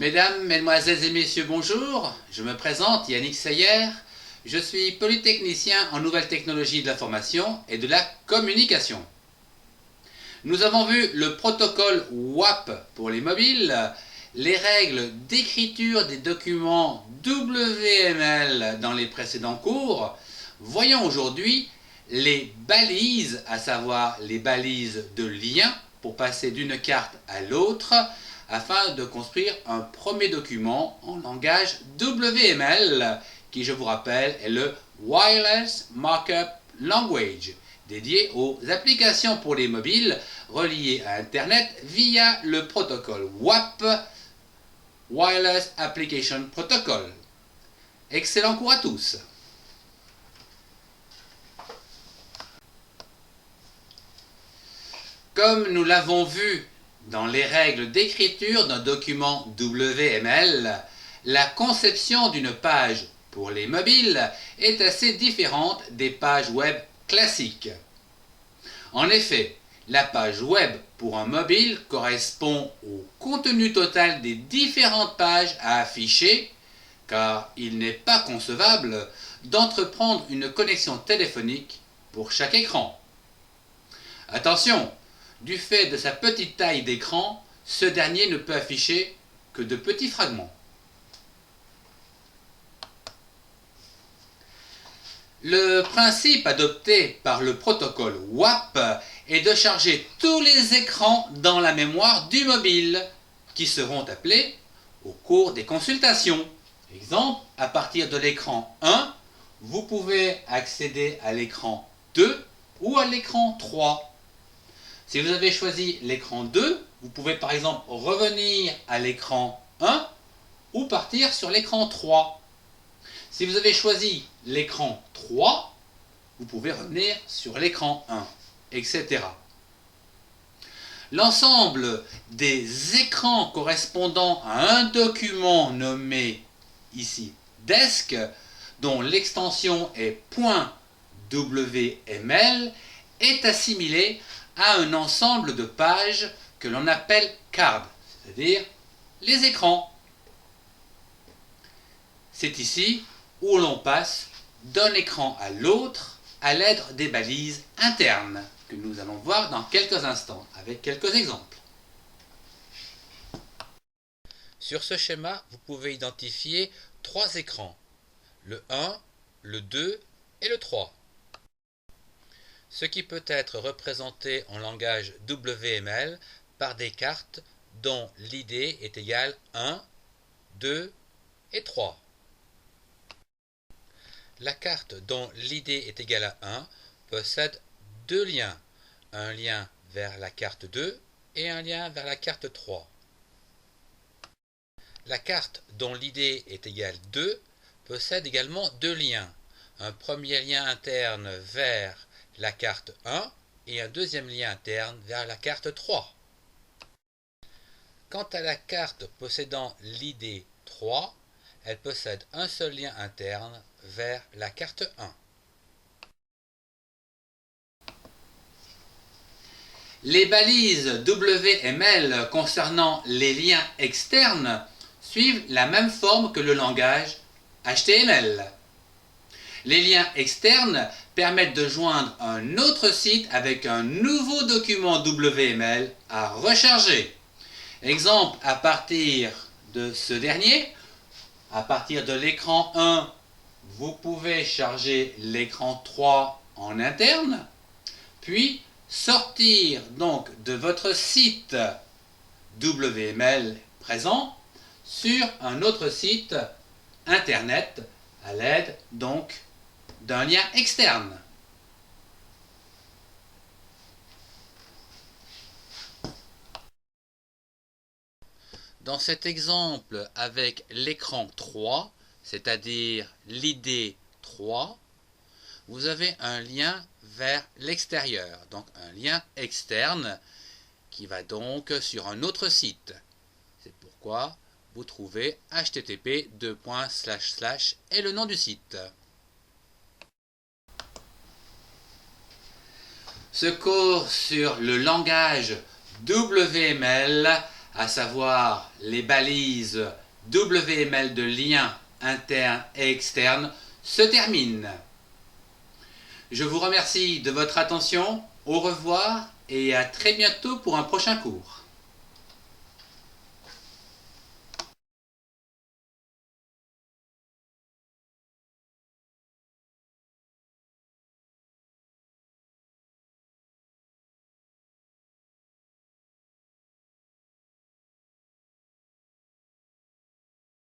Mesdames, Mesdemoiselles et Messieurs, bonjour. Je me présente, Yannick Seyer. Je suis polytechnicien en nouvelles technologies de l'information et de la communication. Nous avons vu le protocole WAP pour les mobiles, les règles d'écriture des documents WML dans les précédents cours. Voyons aujourd'hui les balises, à savoir les balises de lien pour passer d'une carte à l'autre, afin de construire un premier document en langage WML, qui, je vous rappelle, est le Wireless Markup Language, dédié aux applications pour les mobiles reliées à Internet via le protocole WAP, Wireless Application Protocol. Excellent cours à tous. Comme nous l'avons vu dans les règles d'écriture d'un document WML, la conception d'une page pour les mobiles est assez différente des pages web classiques. En effet, la page web pour un mobile correspond au contenu total des différentes pages à afficher, car il n'est pas concevable d'entreprendre une connexion téléphonique pour chaque écran. Attention! Du fait de sa petite taille d'écran, ce dernier ne peut afficher que de petits fragments. Le principe adopté par le protocole WAP est de charger tous les écrans dans la mémoire du mobile, qui seront appelés au cours des consultations. Exemple, à partir de l'écran 1, vous pouvez accéder à l'écran 2 ou à l'écran 3. Si vous avez choisi l'écran 2, vous pouvez par exemple revenir à l'écran 1 ou partir sur l'écran 3. Si vous avez choisi l'écran 3, vous pouvez revenir sur l'écran 1, etc. L'ensemble des écrans correspondant à un document nommé ici desk, dont l'extension est .wml, est assimilé à un ensemble de pages que l'on appelle cards, c'est-à-dire les écrans. C'est ici où l'on passe d'un écran à l'autre à l'aide des balises internes, que nous allons voir dans quelques instants, avec quelques exemples. Sur ce schéma, vous pouvez identifier 3 écrans, le 1, le 2 et le 3. Ce qui peut être représenté en langage WML par des cartes dont l'id est égale 1, 2 et 3. La carte dont l'id est égale à 1 possède 2 liens, un lien vers la carte 2 et un lien vers la carte 3. La carte dont l'id est égale 2 possède également 2 liens, un premier lien interne vers la carte 1 et un deuxième lien interne vers la carte 3. Quant à la carte possédant l'id 3, elle possède un seul lien interne vers la carte 1. Les balises WML concernant les liens externes suivent la même forme que le langage HTML. Les liens externes permettent de joindre un autre site avec un nouveau document WML à recharger. Exemple, à partir de ce dernier, à partir de l'écran 1, vous pouvez charger l'écran 3 en interne, puis sortir donc de votre site WML présent sur un autre site internet à l'aide donc d'un lien externe. Dans cet exemple avec l'écran 3, c'est-à-dire l'id 3, vous avez un lien vers l'extérieur, donc un lien externe qui va donc sur un autre site. C'est pourquoi vous trouvez http et le nom du site. Ce cours sur le langage WML à savoir les balises WML de liens internes et externes, se termine. Je vous remercie de votre attention, au revoir et à très bientôt pour un prochain cours.